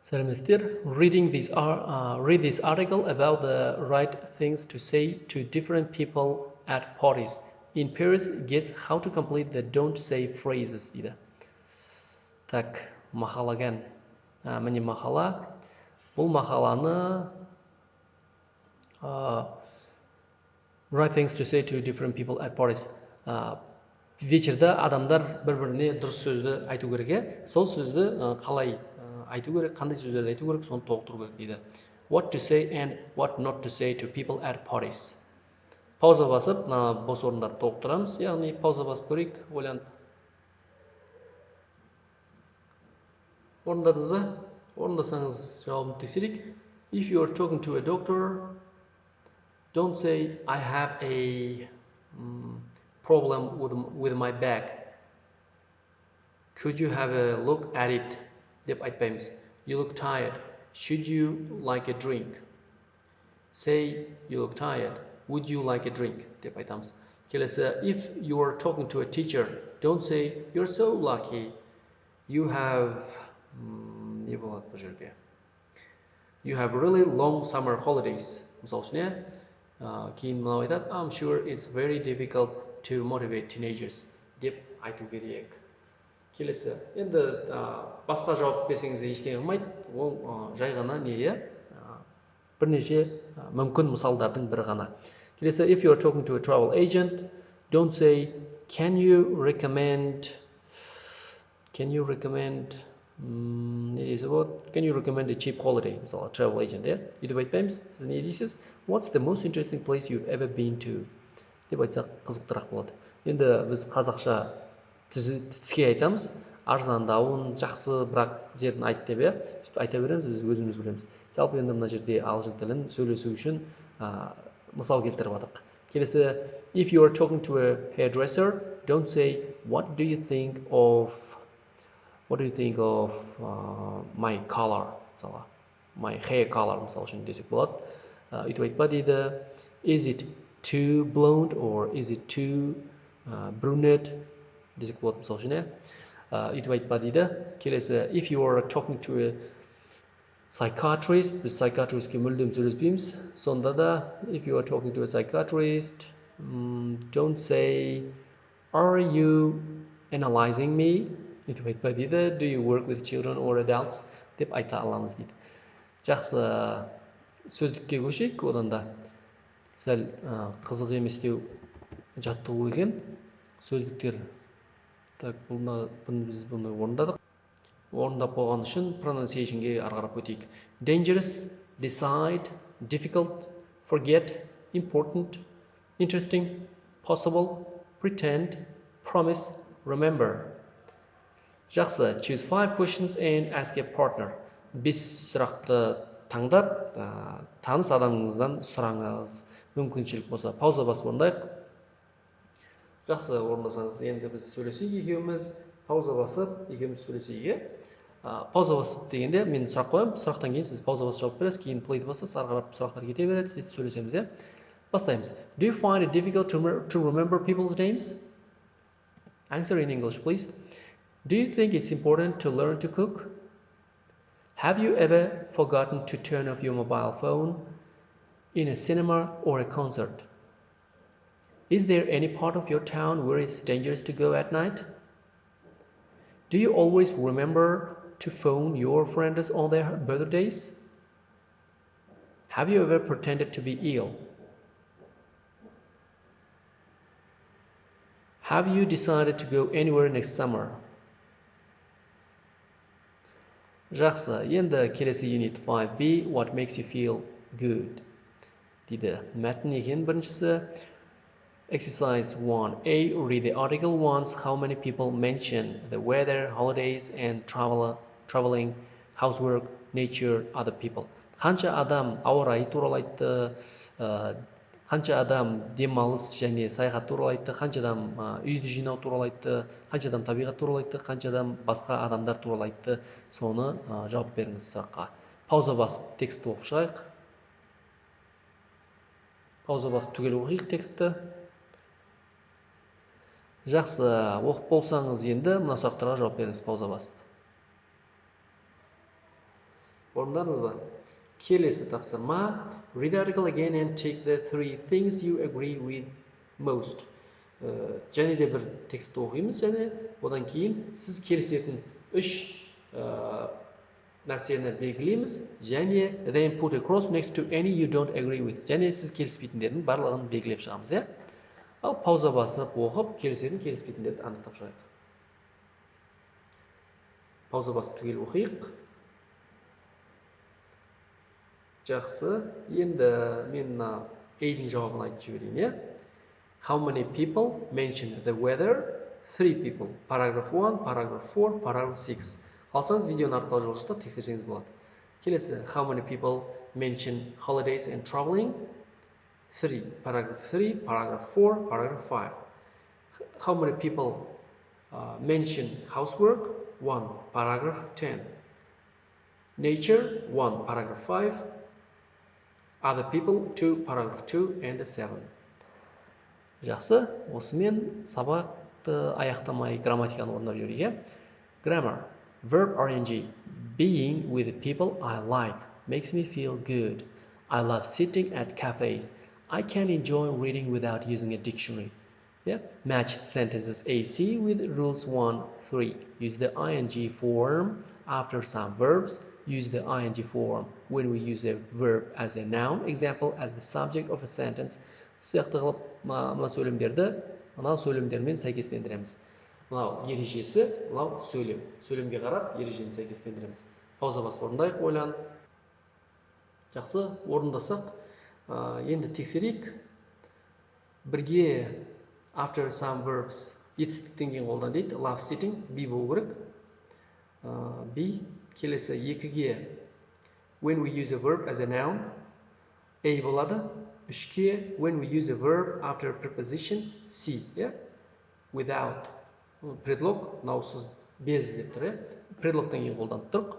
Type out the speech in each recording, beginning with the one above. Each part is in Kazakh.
Сәлеметсіздер. Read this article about the right things to say to different people at parties. In Paris, guess how to complete the don't say phrases дейді. Так, мақалаган. Міне мақала. Бұл мақаланы right things to say to different people at parties. Вечерде адамдар бір-біріне дұрыс сөзді айту керек, сол сөзді қалай айту керек, қандай сөздерді айту керек, соны толықтыру керек дейді. What to say and what not to say to people at parties. Пауза басып, бос орындарды толықтырамыз, яғни пауза басып көрейік, ойланып. Орындадыңыз ба? Орындасаңыз жауабын тексерейік. If you are talking to a doctor, don't say I have a problem with my back. Could you have a look at it? Деп айтпаймыз. You look tired. Should you like a drink? Say you look tired. Would you like a drink? Деп айтамыз. Келесі, if you are talking to a teacher, don't say you're so lucky. You have не болады бұл жерде? You have really long summer holidays. Мысал үшін, кейін мынау айтады, I'm sure it's very difficult to motivate teenagers. Деп айту керек. Келесі, енді басқа жауап берсеңіз де ештеңе қылмайды, ол жай ғана не, бірнеше мүмкін мысалдардың бірі ғана. Келесі, if you are talking to a travel agent, don't say, can you recommend a cheap holiday? Мысалы, travel agent, өйтіп айтпаймыз, сіз не дейсіз? What's the most interesting place you've ever been to? Деп айтсақ қызықтырақ болады. Енді біз қазақша тіке айтамыз, арзандауын, жақсы бірақ жерін айт деп, сөйтіп айта береміз, біз өзіміз білеміз. Жалпы енді мына жерде ағылшын тілін сөйлесу үшін мысал келтіріп жатырмық. Келесі, if you are talking to a hairdresser, don't say what do you think of my color, мысалы, my hair color мысалы үшін десек болады. Өйтіп айтпа дейді. Is it too blonde or is it too brunette? Десек болады мысал үшін, өйтіп айтпа дейді. Келесі, if you are talking to a psychiatrist, біз psychiatristке мүлдем сөйлеспейміз. Сонда да, if you are talking to a psychiatrist, don't say, are you analyzing me? Өйтіп айтпа дейді. Do you work with children or adults? Деп айта аламыз дейді. Жақсы, сөздікке көшейік, одан да сәл қызық еместеу жаттығу екен. Сөздіктер. Так, біз бұны орындадық. Орындап болған үшін pronunciationге арғарап өтейік. Dangerous, decide, difficult, forget, important, interesting, possible, pretend, promise, remember. Жақсы, choose 5 questions and ask a partner. 5 сұрақты таңдап, таныс адамыңыздан сұраңыз. Мүмкіншілік болса, пауза басып орындайық. Жақсы, орындасаңыз, енді біз сөйлесейік екеуміз, пауза басып, екеуміз сөйлесейік. Пауза басып дегенде мен сұрақ қоямын, сұрақтан кейін сіз пауза басып жауап бересіз, кейін плейді басасыз, ары қарап сұрақтар кете береді, сөйтіп сөйлесеміз, Бастаймыз. Do you find it difficult to remember people's names? Answer in English, please. Do you think it's important to learn to cook? Have you ever forgotten to turn off your mobile phone in a cinema or a concert? Is there any part of your town where it's dangerous to go at night? Do you always remember to phone your friends on their birthdays? Have you ever pretended to be ill? Have you decided to go anywhere next summer? Жақсы, енді келесі unit 5b, what makes you feel good? Дейді. Мәтін екен біріншісі. Exercise 1a, read the article once. How many people mention the weather, holidays, and traveling, housework, nature, other people? Қанша адам ауа райы туралы айтты, қанша адам демалыс және саяхат туралы айтты, қанша адам үйді жинау туралы айтты, қанша адам табиғат туралы айтты, қанша адам басқа адамдар туралы айтты, соны жауап беріңіз сұраққа. Пауза басып текстті оқып шығайық. Пауза басып түгел оқиық текстті. Жақсы, оқып болсаңыз енді мына сұрақтарға жауап беріңіз пауза басып. орындадыңыз ба? Келесі тапсырма. Read the article again and take the 3 things you agree with most. Және де бір текстті оқимыз, және одан кейін сіз келісетін 3 нәрсені белгілейміз, және then put a cross next to any you don't agree with. Және сіз келіспейтіндердің барлығын белгілеп шығамыз, иә? Ал пауза басып оқып, келісетін, келіспейтіндерді анықтап шығайық. Пауза басып түгел оқиық. Жақсы. Енді мен A-дің жауабын айтып жіберейін, иә? How many people mention the weather? 3 people. Paragraph 1, paragraph 4, paragraph 6. Қалсаңыз видеоны арқылы жылжытып тексерсеңіз болады. Келесі, how many people mention holidays and traveling? 3. Paragraph 3, paragraph 4, paragraph 5. How many people mention housework? 1. Paragraph 10. Nature? 1. Paragraph 5. Other people? 2. Paragraph 2 and 7. Жақсы, осымен сабақты аяқтамай грамматиканы орындап жіберейік. Grammar. Verb ing. Being with the people I like makes me feel good. I love sitting at cafes. I can enjoy reading without using a dictionary. Yeah? Match sentences AC with rules 1, 3. Use the ing form after some verbs. Use the ing form when we use a verb as a noun. Example, as the subject of a sentence. Сияқты қылып, мына сөйлемдерді, мына сөйлемдермен сәйкестендіреміз. Мынау ережесі, мынау сөйлем. Сөйлемге қарап, ережені сәйкестендіреміз. Пауза басып орындайық, ойлан. Жақсы, орындасақ, енді тексерейік. Бірге after some verbs етістіктен кейін қолдан дейді. Love sitting, be болу керек. Be. Келесі екіге when we use a verb as a noun, A болады. Үшке when we use a verb after preposition, C. Without. Предлог, наусыз, без деп тұр. Предлогтан кейін қолданып тұрық.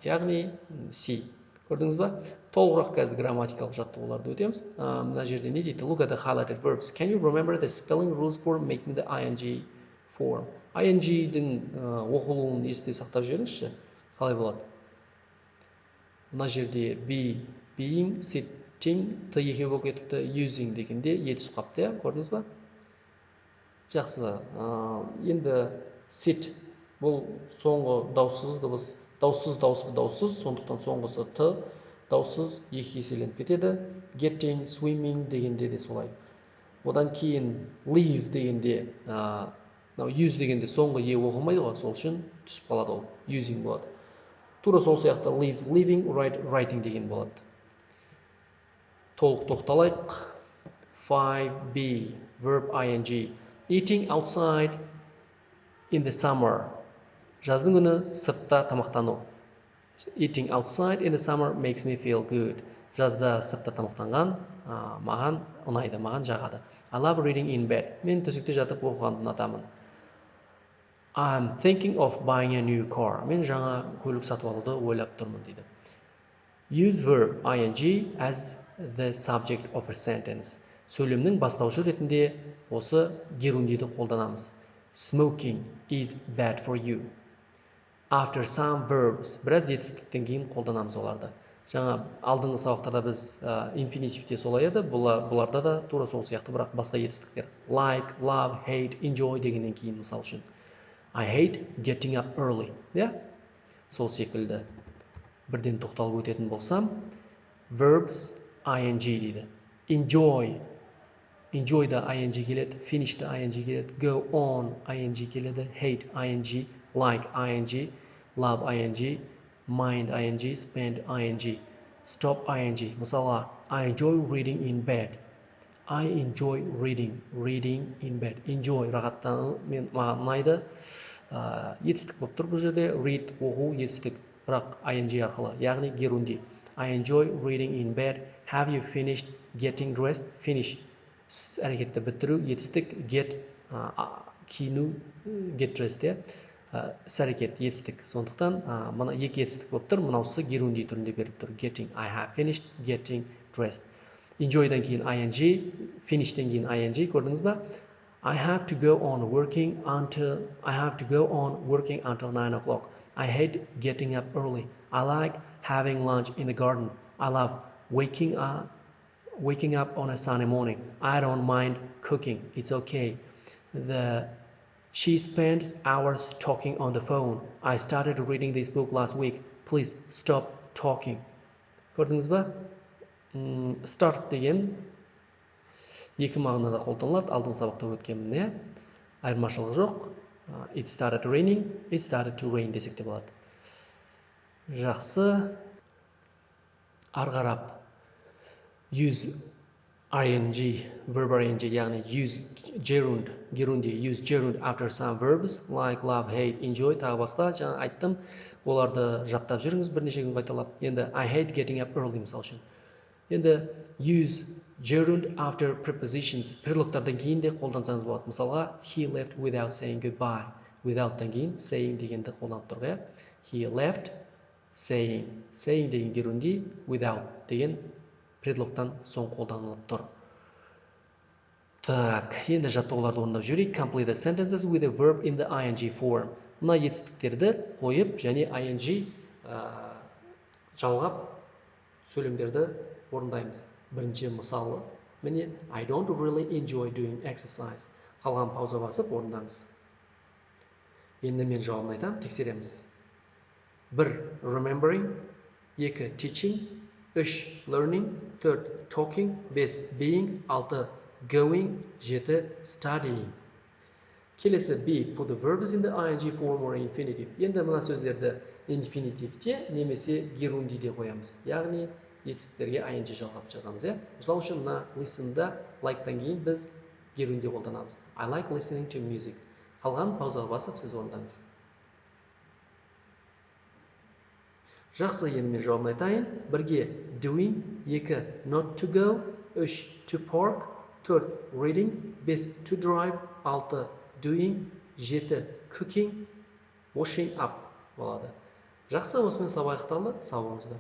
Яғни C. Көрдіңіз ба? Толығырақ қазір грамматикалық жаттығуларды өтеміз. Мына жерде не дейді? Look at the highlighted verbs. Can you remember the spelling rules for making the ing form? ing-дің оқылуын есте сақтап жіберіңізші. Қалай болады? Мына жерде be, being, sitting, т екеу болып кетіпті, using дегенде е түсіп қапты, көрдіңіз ба? Жақсы. Енді sit бұл соңғы даусыз дыбыс, даусыз, сондықтан соңғысы т, даусыз екі еселеніп кетеді. Getting, swimming дегенде де солай. Одан кейін leave дегенде, use дегенде соңғы е оқылмайды ғой, сол үшін түсіп қалады ол, using болады. Тура сол сияқты live, living, writing деген болады. Толық тоқталайық. 5b, verb ing. Eating outside in the summer. Жаздың күні сыртта тамақтану. Eating outside in the summer makes me feel good. Жазда сыртта тамақтанған маған ұнайды, маған жағады. I love reading in bed. Мен төсекте жатып оқығанды ұнатамын. I'm thinking of buying a new car. Мен жаңа көлік сатып алуды ойлап тұрмын дейді. Use verb ing as the subject of a sentence. Сөйлемнің бастаушы ретінде осы герундиді қолданамыз. Smoking is bad for you. After some verbs. Біраз етістіктен кейін қолданамыз оларды. Жаңа алдыңғы сабақтарда біз инфинитивте солай еді, бұларда да тура сол сияқты, бірақ басқа етістіктер. Like, love, hate, enjoy дегеннен кейін мысал үшін. I hate getting up early. Сол секілді. Бірден тоқталып өтетін болсам, verbs ing дейді. Enjoy да ing келеді, finish да ing келеді, go on ing келеді, hate ing, like ing, love ing, mind ing, spend ing, stop ing. Мысалға, I enjoy reading in bed. I enjoy reading in bed. Enjoy рағаттану маған ұнайды. Етістік болып тұр бұл жерде, read оқу етістік, бірақ ing арқылы, яғни герунди. I enjoy reading in bed. Have you finished getting dressed? Finish. Әрекетті бітіру, етістік, get, киіну, get dressed. Әрекет, етістік. Сондықтан, мұна екі етістік болып тұр, мұнаусы герунди түрінде беріп тұр. Getting. I have finished getting dressed. Enjoy'дан кейін ing, finish'тен кейін ing, көрдіңіз ба? I have to go on working until 9 o'clock. I hate getting up early. I like having lunch in the garden. I love waking up on a sunny morning. I don't mind cooking. It's okay. She spends hours talking on the phone. I started reading this book last week. Please stop talking. Көрдіңіз ба? Start деген екі мағынада қолданылады. Алдыңғы сабақта өткенмін, айырмашылығы жоқ. It started raining, it started to rain десек те болады. Жақсы. Арғарап. Use ing, verb ing, яғни use gerund, use gerund after some verbs like love, hate, enjoy тағы басқа. Жаңа айттым, оларды жаттап жүріңіз бірнеше күн қайталап. Енді I hate getting up early мысал үшін. Енді use gerund after prepositions, предлогтардан кейін де қолдансаңыз болады. Мысалға he left without saying goodbye. Without-тан кейін saying дегенді қолданып тұр. He left saying деген gerunди, without деген предлогтан соң қолданылып тұр. Так, енді жаттығуларды орындап жүрейік. Complete the sentences with a verb in the ing form. Мына етістіктерді қойып және ing жалғап сөйлемдерді орындаймыз. Бірінші мысалы, міне I don't really enjoy doing exercise. Қалған пауза басып орындаңыз. Енді мен жауабын айтам, тексереміз. 1. Remembering, 2. Teaching, 3. Learning, 4. Talking, 5. Being, 6. Going, 7. Studying. Келесі B. Put the verbs in the ing form or infinitive. Енді мына сөздерді infinitivте немесе gerundide қоямыз. Яғни етістіктерге ing жалғап жазамыз. Мысал үшін мына listen'да like-тан кейін біз gerunde қолданамыз. I like listening to music. Қалған паузаға басып сіз орындаңыз. Жақсы, енді мен жауабын айтайын. 1. Doing, 2. Not to go, 3. To park, 4. Reading, 5. To drive, 6. Doing, 7. Cooking, washing up болады. Жақсы, осымен сабақ аяқталды. Сау болыңыздар.